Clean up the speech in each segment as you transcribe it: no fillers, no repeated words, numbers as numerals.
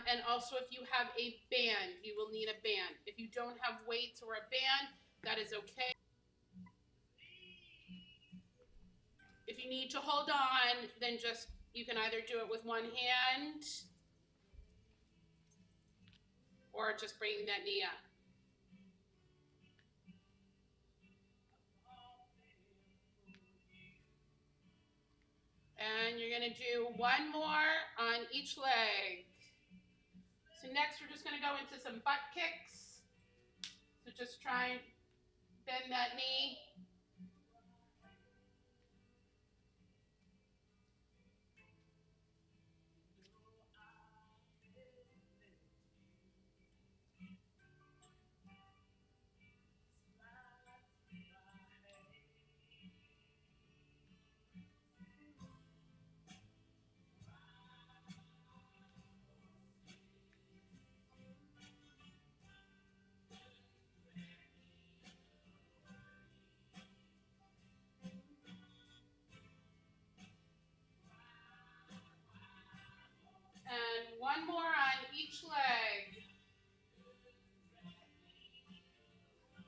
And also if you have a band, you will need a band. If you don't have weights or a band, that is okay. If you need to hold on, then just, you can either do it with one hand or just bringing that knee up. And you're gonna do one more on each leg. So next we're just gonna go into some butt kicks. So just try and bend that knee. And one more on each leg.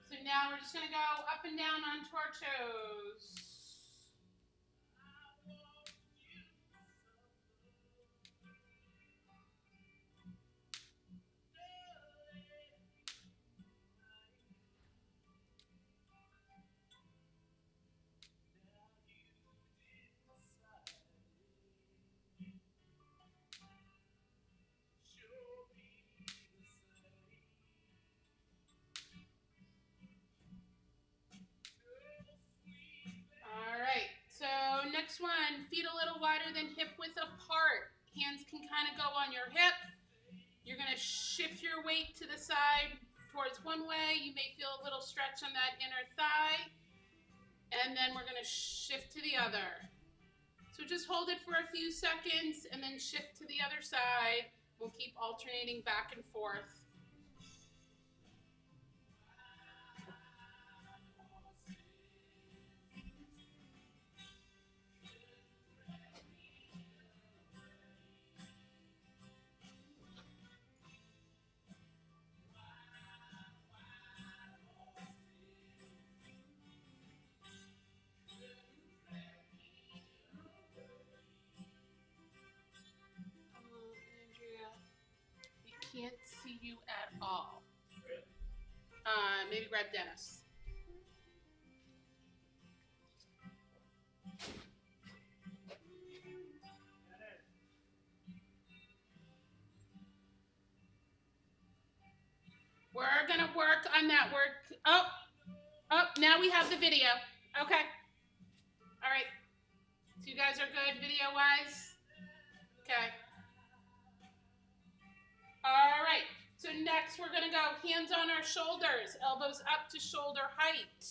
So now we're just gonna go up and down onto our toes. Next one, feet a little wider than hip width apart. Hands can kind of go on your hip. You're going to shift your weight to the side towards one way. You may feel a little stretch on that inner thigh. And then we're going to shift to the other. So just hold it for a few seconds and then shift to the other side. We'll keep alternating back and forth. Can't see you at all. Maybe grab Dennis. We're gonna work on that work. Oh, now we have the video. Okay. All right. So you guys are good video-wise? Okay. All right, so next we're gonna go hands on our shoulders, elbows up to shoulder height.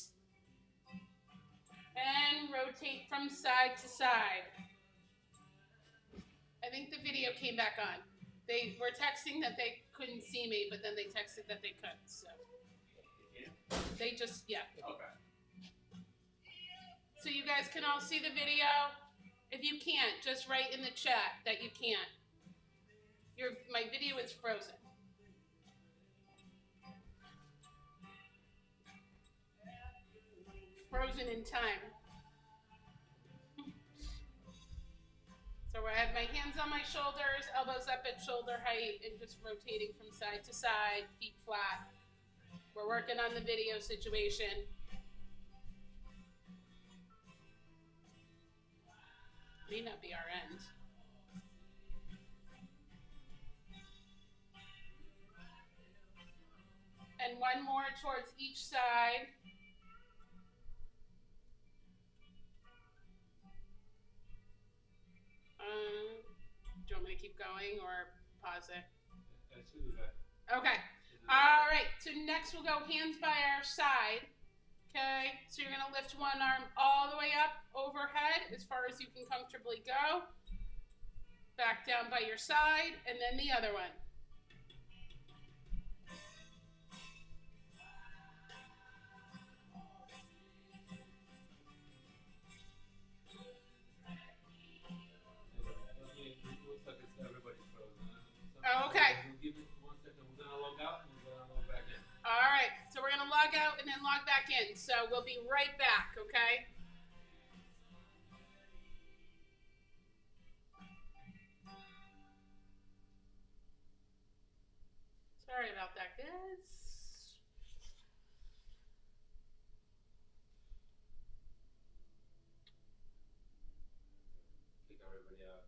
And rotate from side to side. I think the video came back on. They were texting that they couldn't see me, but then they texted that they could, so. They just, yeah. Okay. So you guys can all see the video? If you can't, just write in the chat that you can't. My video is frozen. Frozen in time. So I have my hands on my shoulders, elbows up at shoulder height, and just rotating from side to side, feet flat. We're working on the video situation. May not be our end. And one more towards each side. Do you want me to keep going or pause it? Okay. All right. So next we'll go hands by our side. Okay. So you're going to lift one arm all the way up overhead as far as you can comfortably go. Back down by your side, and then the other one. Oh, okay. in. So we'll be right back, okay? Sorry about that, guys. Kick everybody out.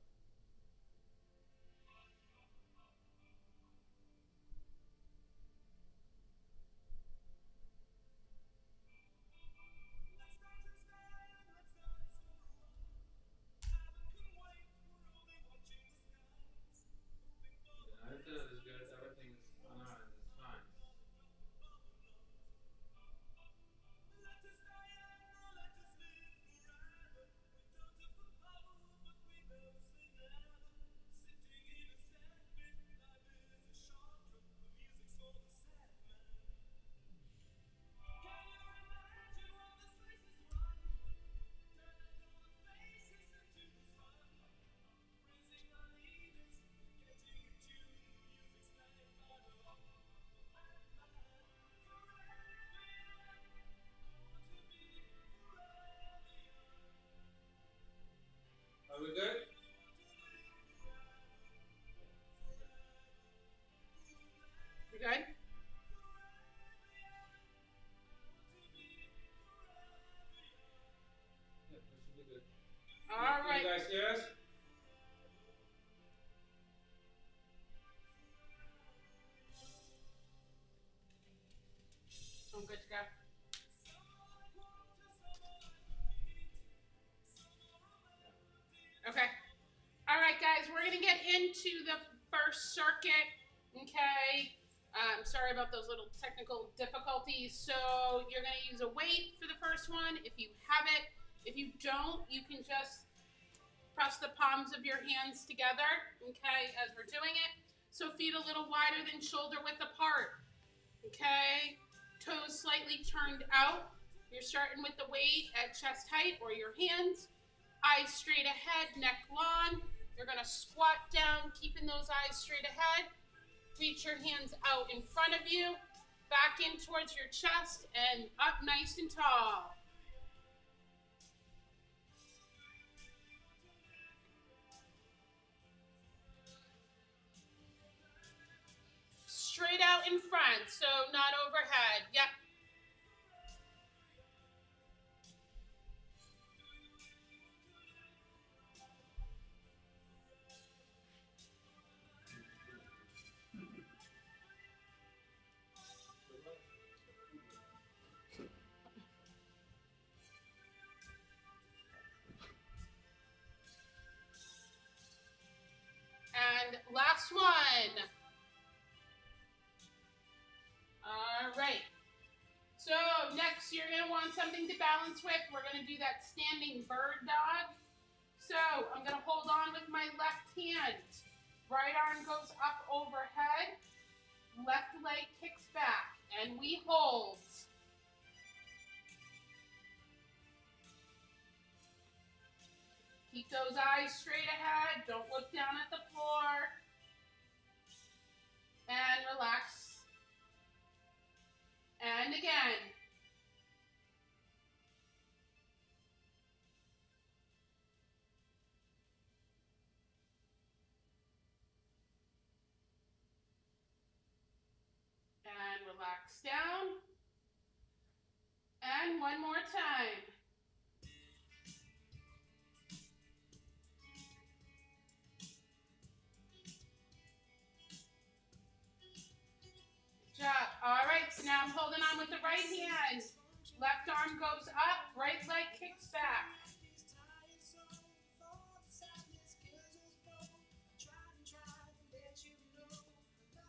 The internet is good. Everything is on our end. It's fine. Are we good? You good? Yeah, we should be good. All right. You guys hear us? I'm good to go. Okay. All right, guys, we're going to get into the first circuit, okay? Sorry about those little technical difficulties. So you're going to use a weight for the first one if you have it. If you don't, you can just press the palms of your hands together, okay, as we're doing it. So feet a little wider than shoulder width apart, okay? Toes slightly turned out. You're starting with the weight at chest height or your hands. Eyes straight ahead, neck long. You're going to squat down, keeping those eyes straight ahead. Reach your hands out in front of you, back in towards your chest, and up nice and tall. Straight out in front, so not overhead. Yep. And last one. All right. So next you're going to want something to balance with. We're going to do that standing bird dog. So I'm going to hold on with my left hand. Right arm goes up overhead. Left leg kicks back. And we hold. Keep those eyes straight ahead. Don't look down at the floor. And relax. And again. And relax down. And one more time. Good job. All right, so now I'm holding on with the right hand. Left arm goes up, right leg kicks back.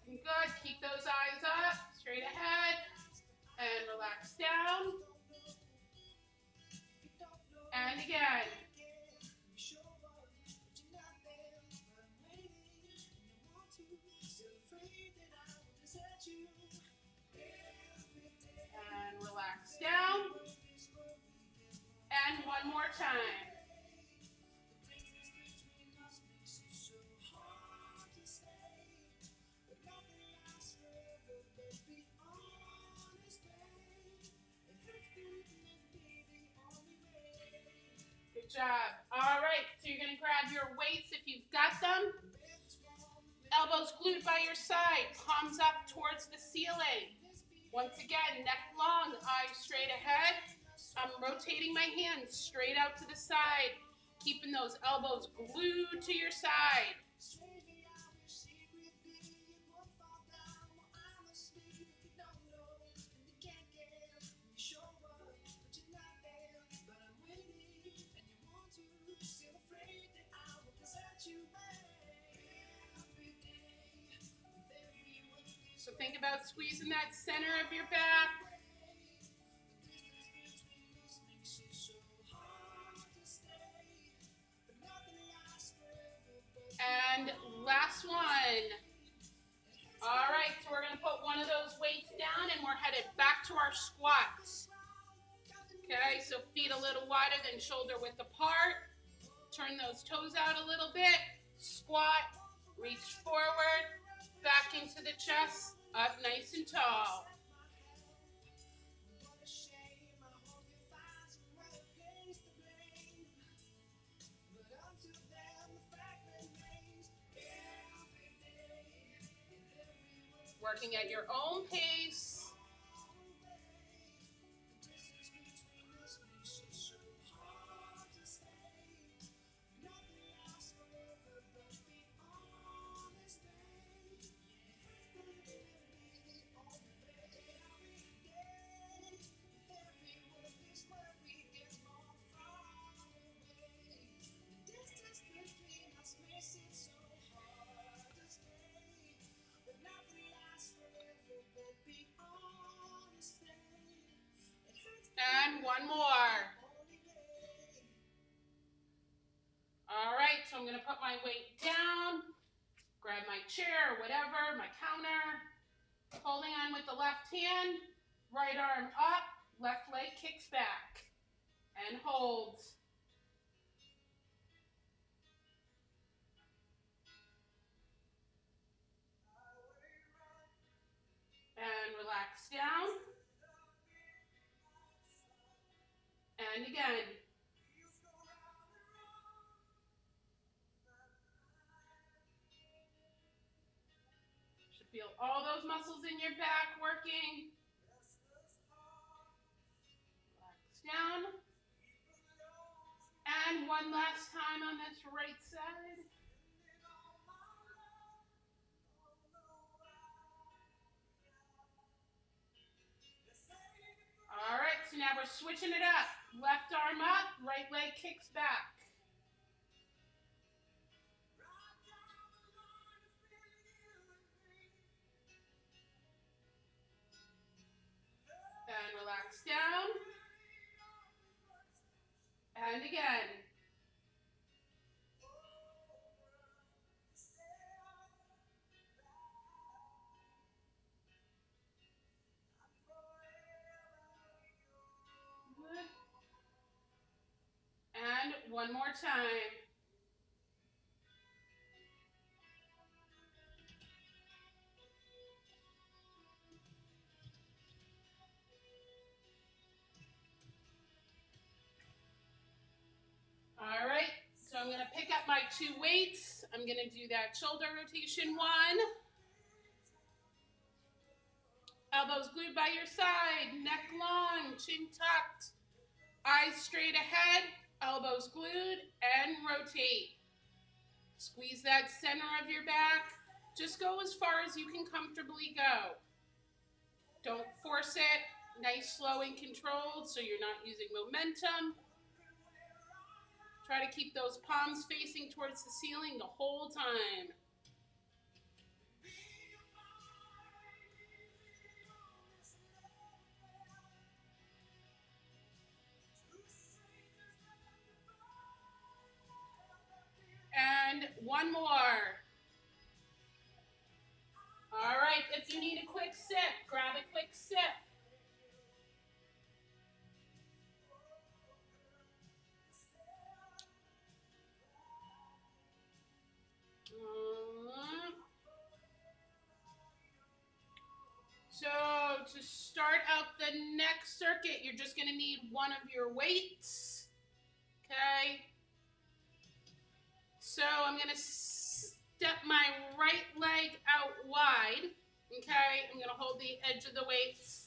Good. Keep those eyes up, straight ahead, and relax down. And again. And relax down. And one more time. job. All right, so you're going to grab your weights if you've got them. Elbows glued by your side, palms up towards the ceiling. Once again, neck long, eyes straight ahead. I'm rotating my hands straight out to the side, keeping those elbows glued to your side. So think about squeezing that center of your back. And last one. All right, so we're going to put one of those weights down and we're headed back to our squats. Okay, so feet a little wider than shoulder width apart. Turn those toes out a little bit. Squat, reach forward, back into the chest, up nice and tall. Working at your own pace. And one more. All right, so I'm going to put my weight down, grab my chair or whatever, my counter, holding on with the left hand, right arm up, left leg kicks back, and holds. And relax down. And again. Should feel all those muscles in your back working. Relax down. And one last time on this right side. All right, so now we're switching it up. Left arm up, right leg kicks back. And relax down. And again. Good. And one more time. All right, so I'm going to pick up my two weights. I'm going to do that shoulder rotation one. Elbows glued by your side, neck long, chin tucked, eyes straight ahead, elbows glued, and rotate. Squeeze that center of your back. Just go as far as you can comfortably go. Don't force it. Nice, slow, and controlled so you're not using momentum. Try to keep those palms facing towards the ceiling the whole time. And one more. All right, if you need a quick sip, grab a quick sip. So to start out the next circuit, you're just going to need one of your weights. Okay. So I'm going to step my right leg out wide. Okay. I'm going to hold the edge of the weights.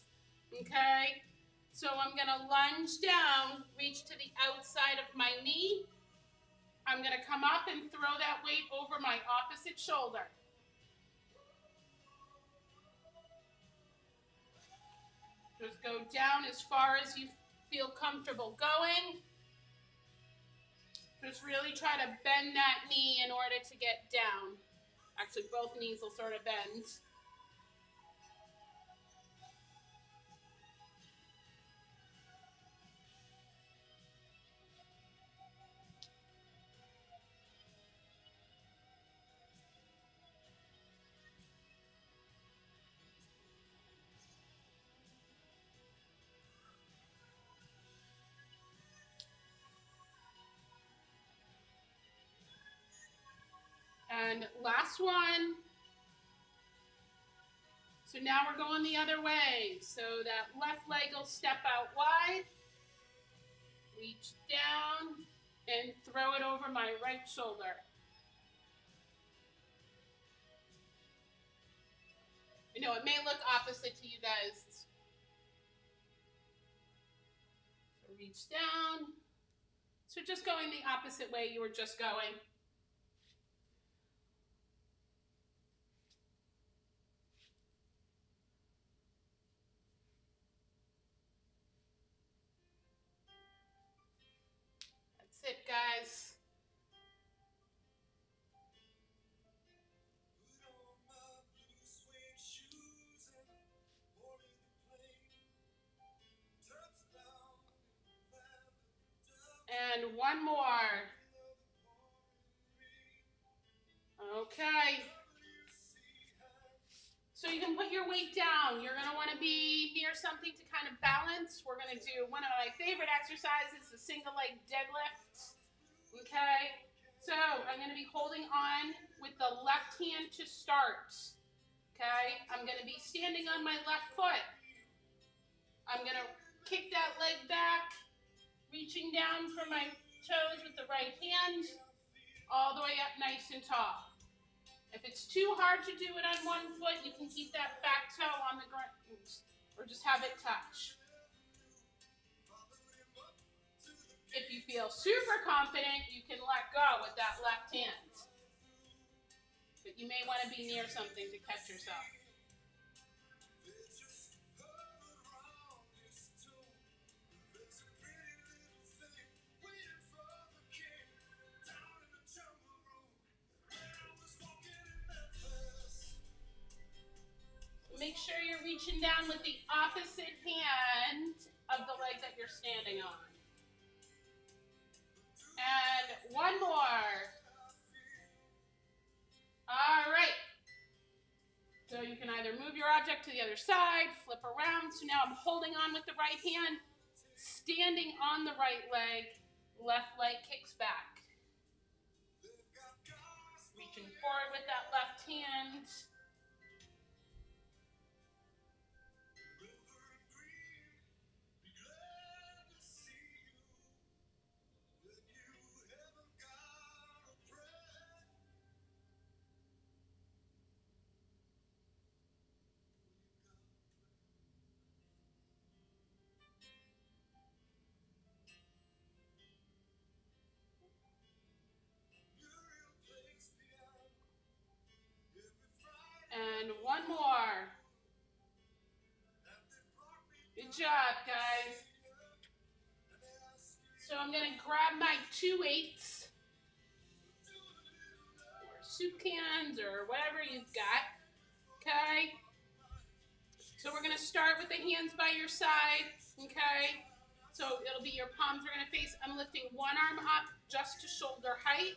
Okay. So I'm going to lunge down, reach to the outside of my knee. I'm going to come up and throw that weight over my opposite shoulder. Just go down as far as you feel comfortable going. Just really try to bend that knee in order to get down. Actually, both knees will sort of bend. And last one. So now we're going the other way. So that left leg will step out wide, reach down, and throw it over my right shoulder. I know it may look opposite to you guys. So reach down. So just going the opposite way you were just going. That's it, guys. And one more. Okay. So you can put your weight down. You're going to want to be near something to kind of balance. We're going to do one of my favorite exercises, the single leg deadlift. Okay. So I'm going to be holding on with the left hand to start. Okay. I'm going to be standing on my left foot. I'm going to kick that leg back, reaching down for my toes with the right hand, all the way up nice and tall. If it's too hard to do it on one foot, you can keep that back toe on the ground or just have it touch. If you feel super confident, you can let go with that left hand. But you may want to be near something to catch yourself. Make sure you're reaching down with the opposite hand of the leg that you're standing on. And one more. All right. So you can either move your object to the other side, flip around. So now I'm holding on with the right hand, standing on the right leg, left leg kicks back. Reaching forward with that left hand. And one more. Good job, guys. So I'm going to grab my 2 weights or soup cans or whatever you've got. Okay. So we're going to start with the hands by your side. Okay. So it'll be your palms are going to face. I'm lifting one arm up just to shoulder height.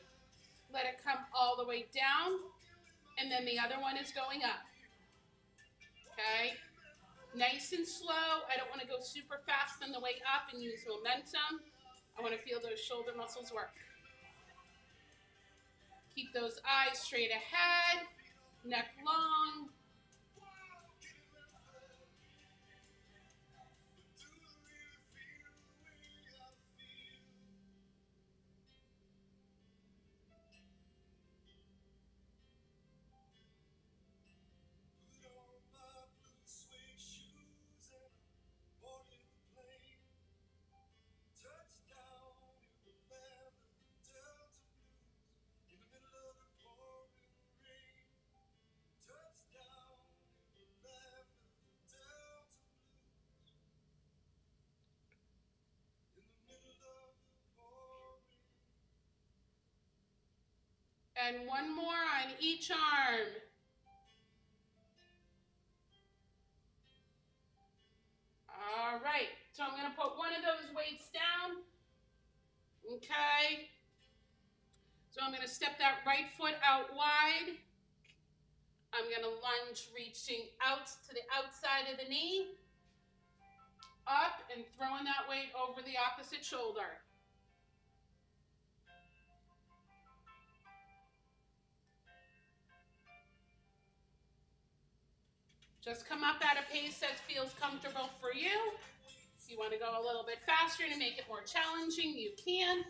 Let it come all the way down. And then the other one is going up. Okay. Nice and slow. I don't want to go super fast on the way up and use momentum. I want to feel those shoulder muscles work. Keep those eyes straight ahead, neck long. And one more on each arm. All right, so I'm gonna put one of those weights down, okay? So I'm gonna step that right foot out wide. I'm gonna lunge, reaching out to the outside of the knee, up and throwing that weight over the opposite shoulder. Just come up at a pace that feels comfortable for you. If you want to go a little bit faster to make it more challenging, you can.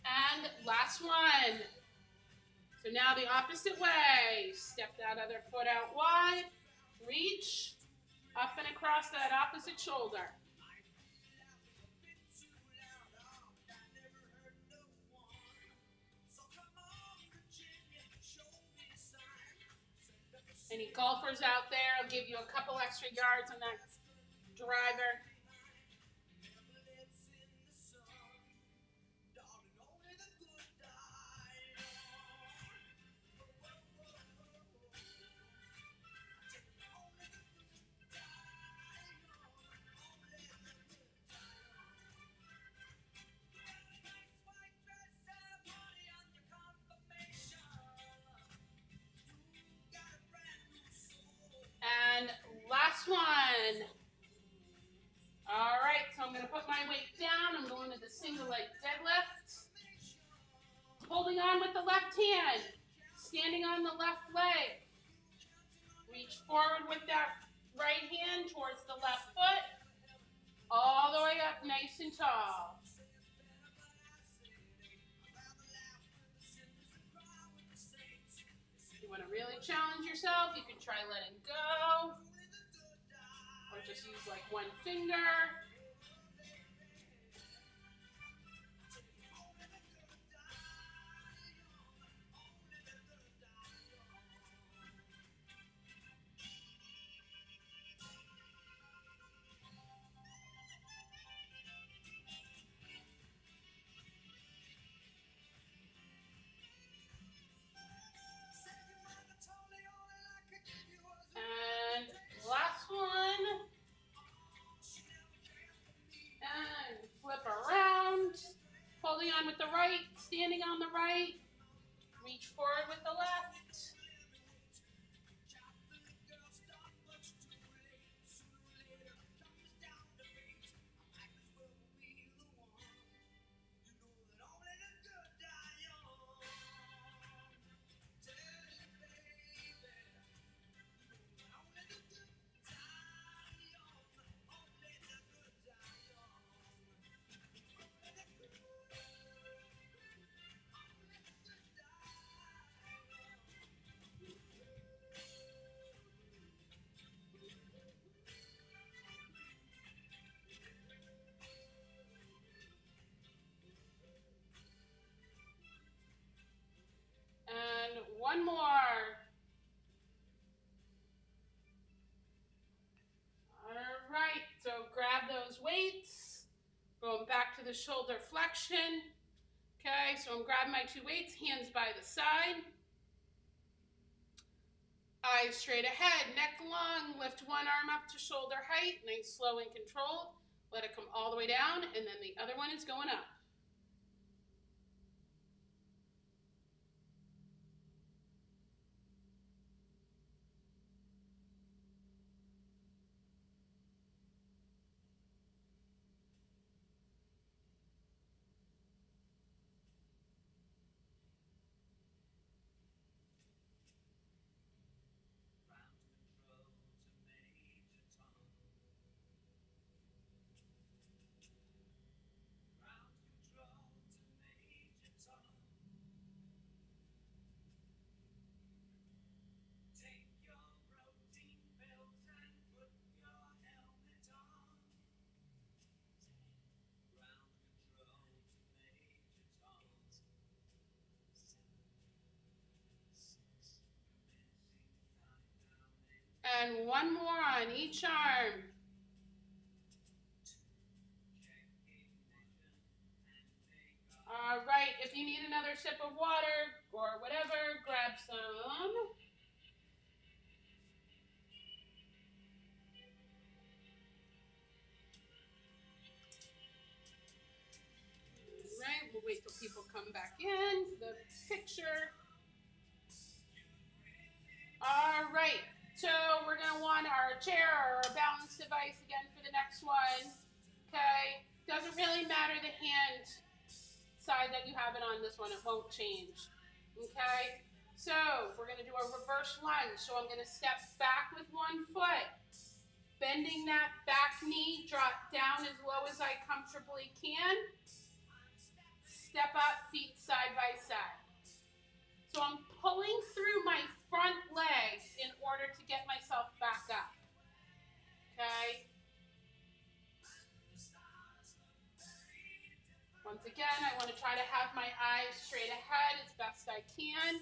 And last one. So now the opposite way. Step that other foot out wide. Reach up and across that opposite shoulder. Any golfers out there, I'll give you a couple extra yards on that driver. And last one. All right, so I'm gonna put my weight down. I'm going to the single leg deadlift. Holding on with the left hand, standing on the left leg. Reach forward with that right hand towards the left foot, all the way up nice and tall. If you want to really challenge yourself, you can try letting go, or just use like one finger. And last one. And flip around. Holding on with the right, standing on the right. Reach forward with the left. And one more. All right, so grab those weights. Going back to the shoulder flexion. Okay, so I'm grabbing my two weights, hands by the side. Eyes straight ahead, neck long, lift one arm up to shoulder height, nice, slow and controlled. Let it come all the way down, and then the other one is going up. And one more on each arm. All right, if you need another sip of water or whatever, grab some. Right, we'll wait till people come back in to the picture. All right, so we're gonna want our chair or our balance device again for the next one. Okay, doesn't really matter the hand side that you have it on this one, it won't change. Okay, so we're gonna do a reverse lunge. So I'm gonna step back with one foot, bending that back knee, drop down as low as I comfortably can. Step up, feet side by side. So I'm pulling through my front leg in order to get myself back up. Okay? Once again, I want to try to have my eyes straight ahead as best I can.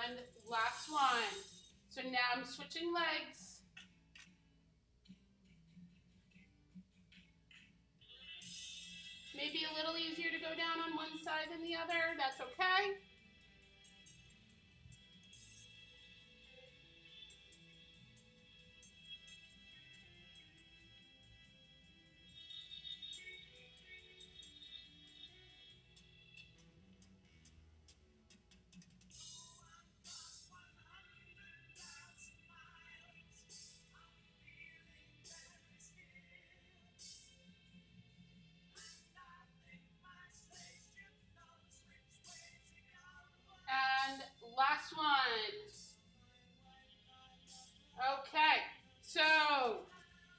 And last one. So now I'm switching legs. Maybe a little easier to go down on one side than the other. That's okay. And last one. Okay, so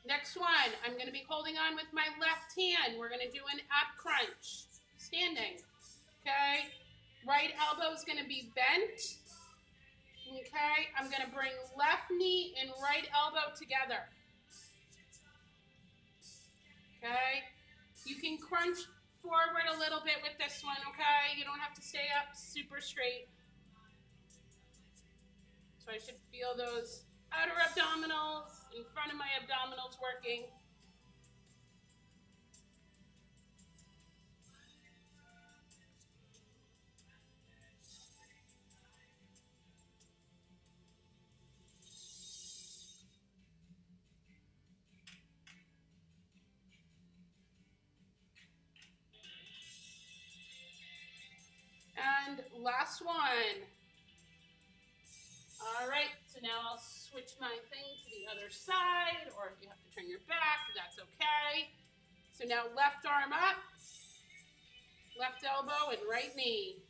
next one, I'm going to be holding on with my left hand. We're going to do an ab crunch, standing. Okay, right elbow is going to be bent. Okay, I'm going to bring left knee and right elbow together. Okay, you can crunch forward a little bit with this one, okay? You don't have to stay up super straight. So I should feel those outer abdominals in front of my abdominals working. And last one. All right, so now I'll switch my thing to the other side, or if you have to turn your back, that's okay. So now left arm up, left elbow and right knee.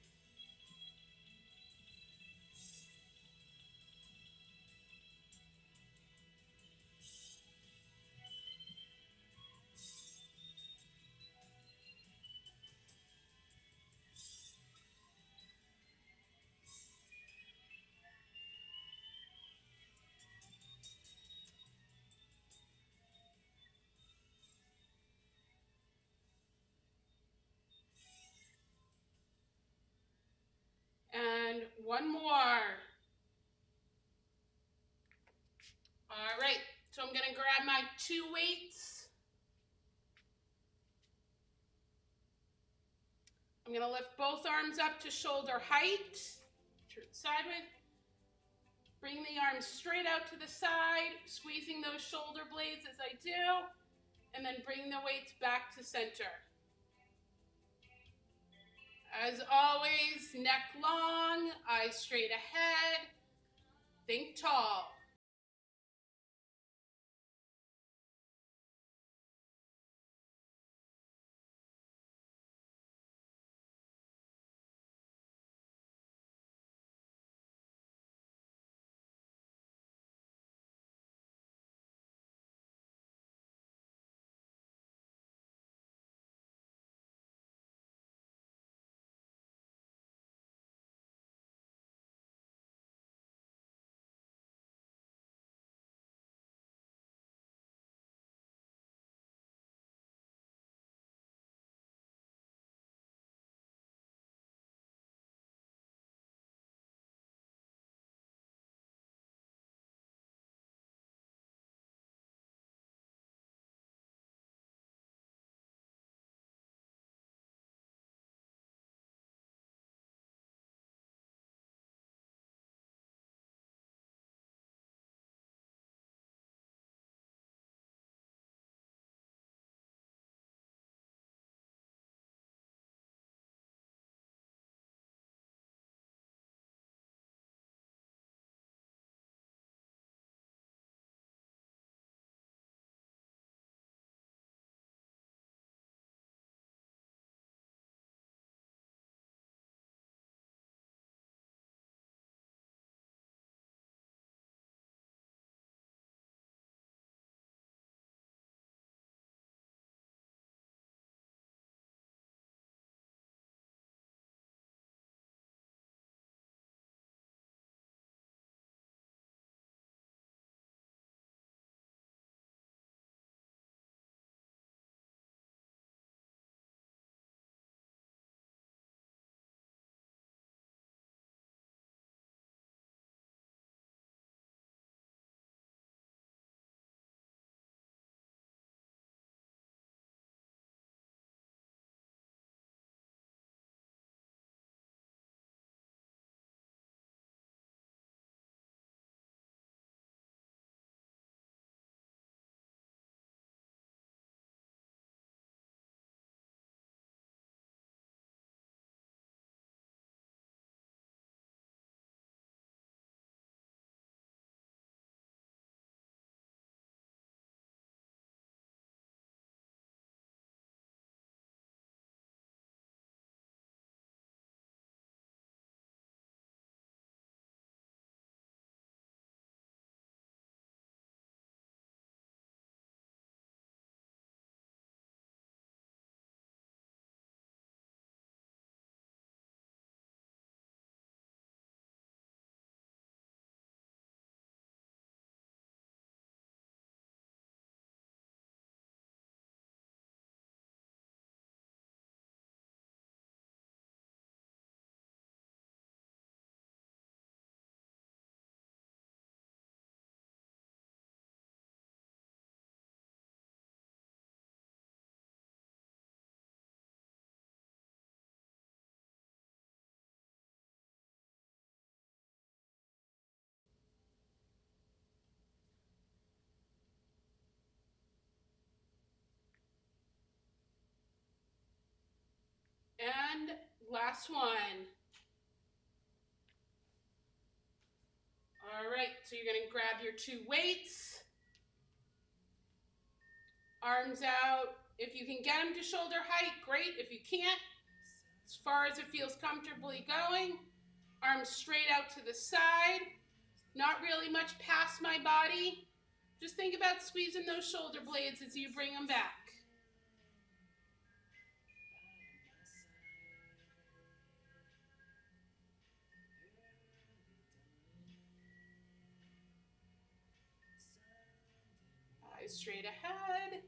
And one more. All right, so I'm gonna grab my 2 weights. I'm gonna lift both arms up to shoulder height, turn sideways. Bring the arms straight out to the side, squeezing those shoulder blades as I do, and then bring the weights back to center. As always, neck long, eyes straight ahead, think tall. And last one. All right, so you're gonna grab your 2 weights, arms out. If you can get them to shoulder height, great. If you can't, as far as it feels comfortably going, arms straight out to the side, not really much past my body. Just think about squeezing those shoulder blades as you bring them back. Eyes straight ahead.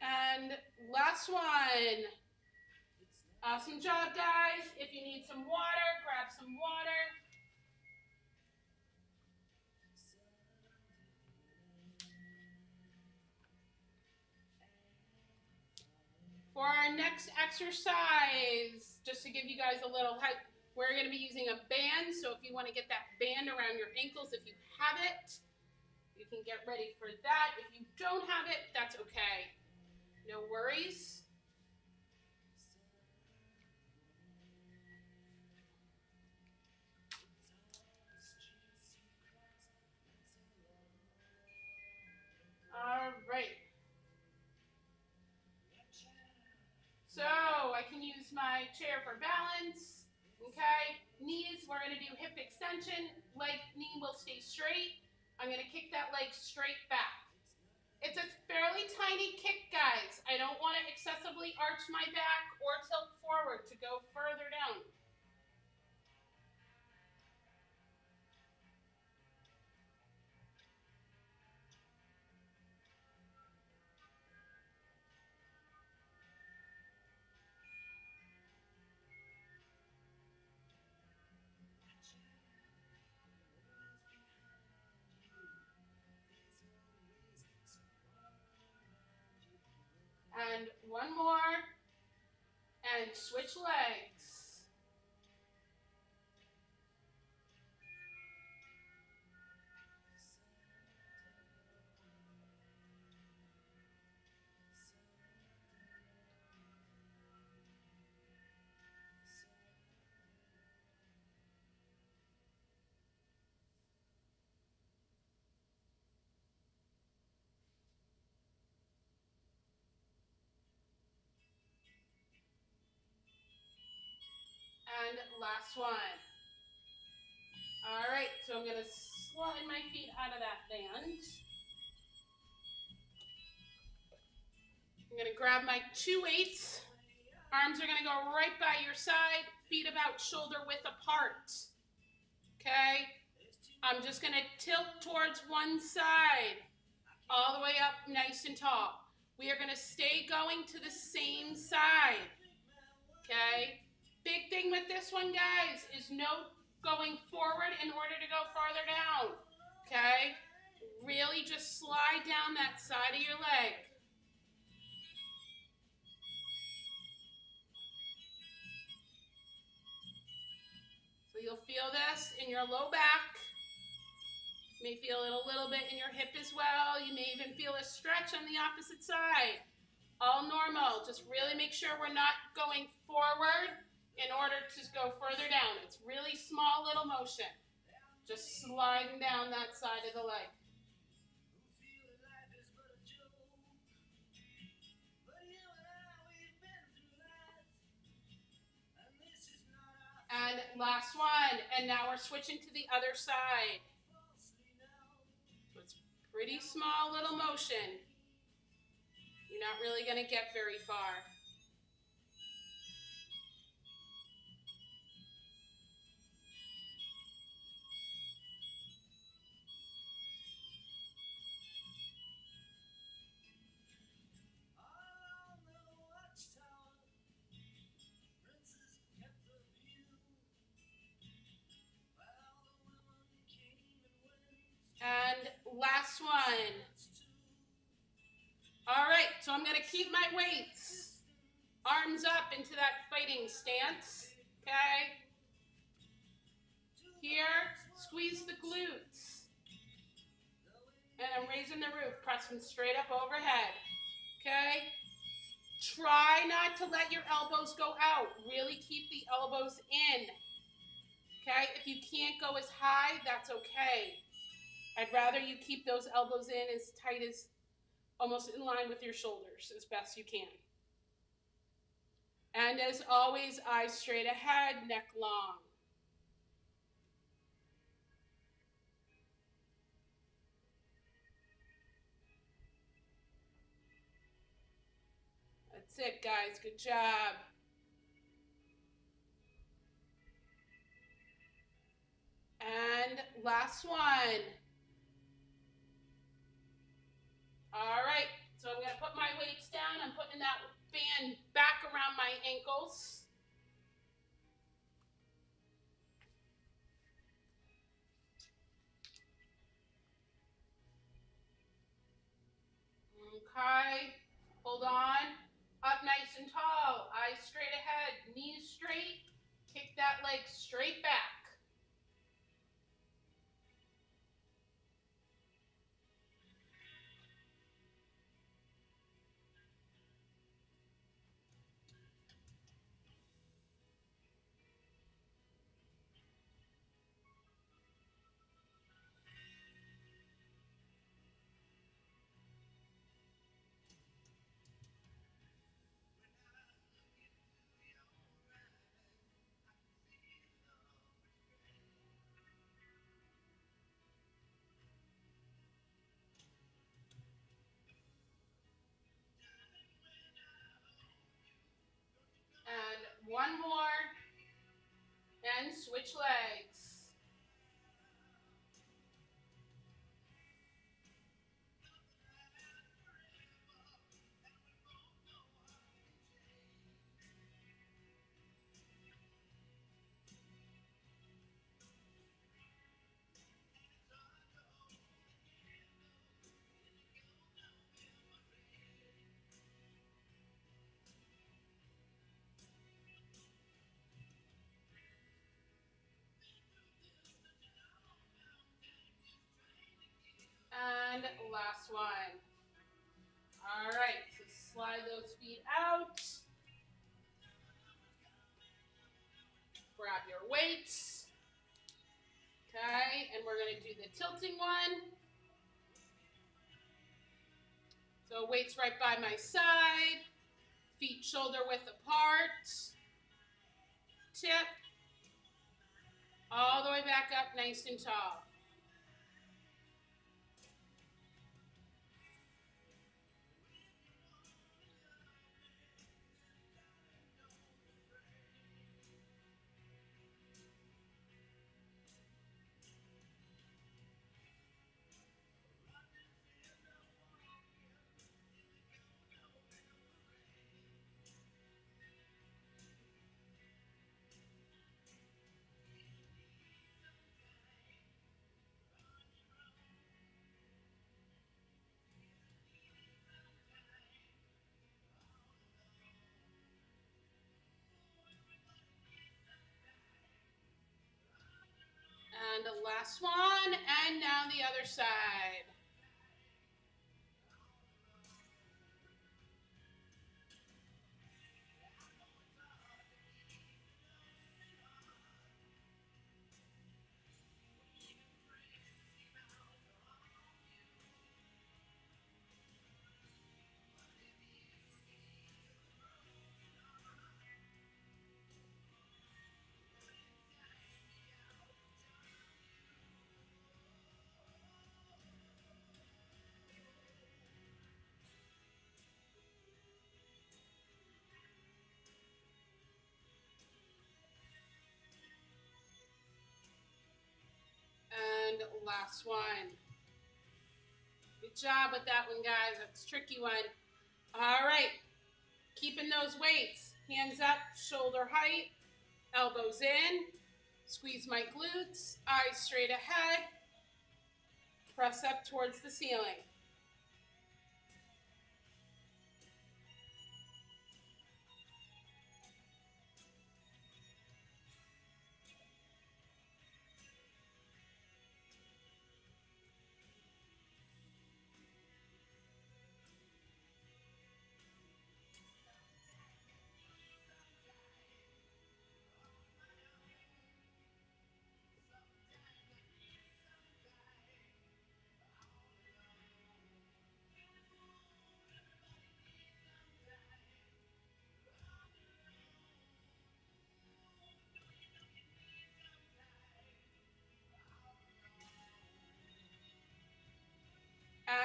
And last one. Awesome job, guys. If you need some water, grab some water. For our next exercise, just to give you guys a little hype, we're going to be using a band. So if you want to get that band around your ankles, if you have it, you can get ready for that. If you don't have it, that's okay. No worries. All right. So I can use my chair for balance. Okay. Knees, we're going to do hip extension. Knee will stay straight. I'm going to kick that leg straight back. It's a fairly tiny kick, guys. I don't want to excessively arch my back or tilt forward to go further down. And one more. And switch legs. And last one. All right, so I'm going to slide my feet out of that band. I'm going to grab my 2 weights. Arms are going to go right by your side, feet about shoulder width apart. Okay? I'm just going to tilt towards one side, all the way up nice and tall. We are going to stay going to the same side. Okay? Big thing with this one, guys, is no going forward in order to go farther down. Okay? Really just slide down that side of your leg. So you'll feel this in your low back. You may feel it a little bit in your hip as well. You may even feel a stretch on the opposite side. All normal. Just really make sure we're not going forward in order to go further down. It's really small little motion. Just sliding down that side of the leg. And last one. And now we're switching to the other side. So it's pretty small little motion. You're not really going to get very far. And last one. All right, so I'm gonna keep my weights. Arms up into that fighting stance, okay? Here, squeeze the glutes. And I'm raising the roof, pressing straight up overhead, okay? Try not to let your elbows go out. Really keep the elbows in, okay? If you can't go as high, that's okay. I'd rather you keep those elbows in as tight as, almost in line with your shoulders as best you can. And as always, eyes straight ahead, neck long. That's it, guys. Good job. And last one. All right, so I'm gonna put my weights down. I'm putting that band back around my ankles. Okay, hold on. Up nice and tall, eyes straight ahead, knees straight. Kick that leg straight back. And one more, and switch legs. And last one. All right, so slide those feet out. Grab your weights. Okay, and we're gonna do the tilting one. So weights right by my side, feet shoulder width apart, tip, all the way back up nice and tall. And the last one, and now the other side. And last one. Good job with that one, guys. That's a tricky one. All right, keeping those weights. Hands up, shoulder height, elbows in. Squeeze my glutes, eyes straight ahead. Press up towards the ceiling.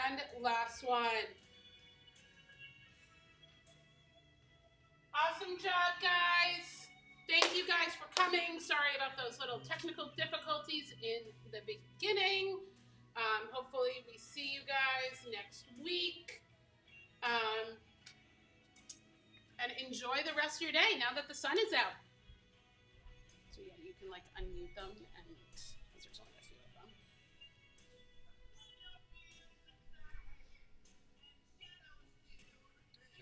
And last one. Awesome job, guys. Thank you guys for coming. Sorry about those little technical difficulties in the beginning. Hopefully we see you guys next week. And enjoy the rest of your day now that the sun is out. So yeah, you can like unmute them and because there's only a few of them.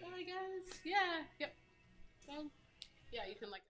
Bye guys. Yeah. Yep. Well, yeah, you can like